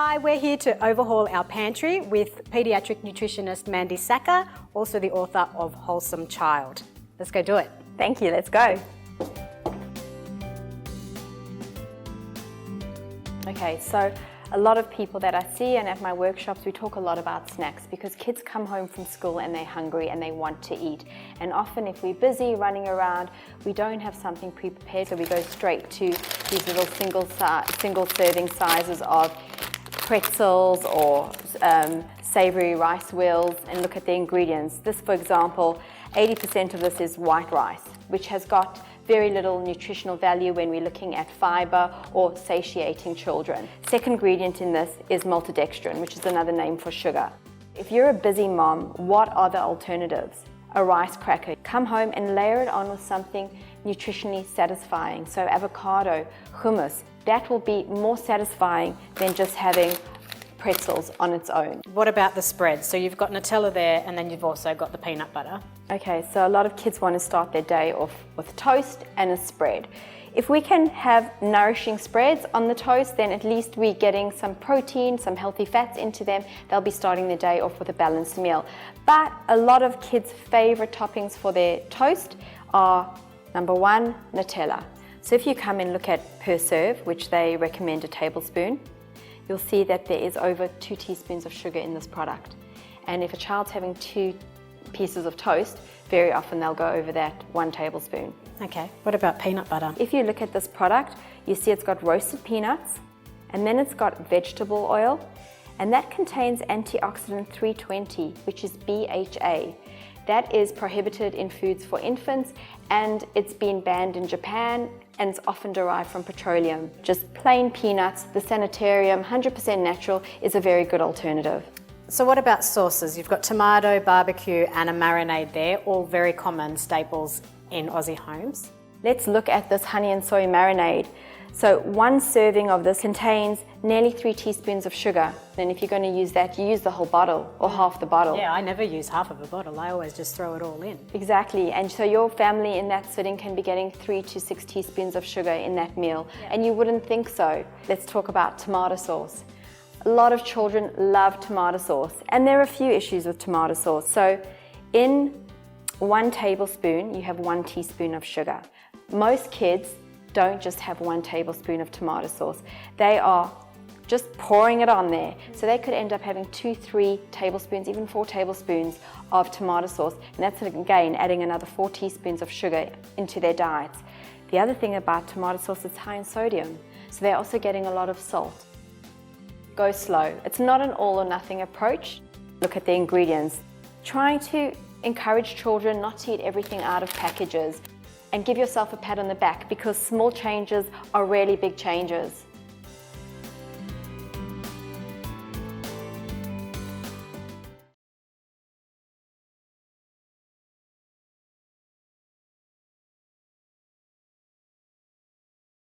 Hi, we're here to overhaul our pantry with Pediatric nutritionist Mandy Sacher, also the author of Wholesome Child. Let's go do it. Thank you, let's go. Okay, so a lot of people that I see and at my workshops, we talk a lot about snacks because kids come home from school and they're hungry and they want to eat. And often if we're busy running around, we don't have something pre-prepared, so we go straight to these little single serving sizes of pretzels or savory rice wheels and look at the ingredients. This, for example, 80% of this is white rice, which has got very little nutritional value when we're looking at fiber or satiating children. Second ingredient in this is maltodextrin, which is another name for sugar. If you're a busy mom, what are the alternatives? A rice cracker. Come home and layer it on with something nutritionally satisfying. So avocado, hummus, that will be more satisfying than just having pretzels on its own. What about the spread? So you've got Nutella there and then you've also got the peanut butter. Okay, so a lot of kids want to start their day off with toast and a spread. If we can have nourishing spreads on the toast, then at least we're getting some protein, some healthy fats into them. They'll be starting their day off with a balanced meal. But a lot of kids' favorite toppings for their toast are, number one, Nutella. So if you come and look at per serve, which they recommend a tablespoon, you'll see that there is over 2 teaspoons of sugar in this product. And if a child's having 2 pieces of toast, very often they'll go over that 1 tablespoon. Okay, what about peanut butter? If you look at this product, you see it's got roasted peanuts, and then it's got vegetable oil, and that contains antioxidant 320, which is BHA. That is prohibited in foods for infants, and it's been banned in Japan, and it's often derived from petroleum. Just plain peanuts, the sanitarium, 100% natural, is a very good alternative. So what about sauces? You've got tomato, barbecue and a marinade there, all very common staples in Aussie homes. Let's look at this honey and soy marinade. So 1 serving of this contains nearly 3 teaspoons of sugar. And if you're going to use that, you use the whole bottle or half the bottle. Yeah, I never use half of a bottle. I always just throw it all in. Exactly. And so your family in that sitting can be getting 3 to 6 teaspoons of sugar in that meal. Yeah. And you wouldn't think so. Let's talk about tomato sauce. A lot of children love tomato sauce, and there are a few issues with tomato sauce. So in 1 tablespoon, you have 1 teaspoon of sugar. Most kids don't just have 1 tablespoon of tomato sauce. They are just pouring it on there. So they could end up having 2, 3 tablespoons, even 4 tablespoons of tomato sauce. And that's, again, adding another 4 teaspoons of sugar into their diets. The other thing about tomato sauce, it's high in sodium. So they're also getting a lot of salt. Go slow. It's not an all or nothing approach. Look at the ingredients. Trying to encourage children not to eat everything out of packages, and give yourself a pat on the back because small changes are really big changes.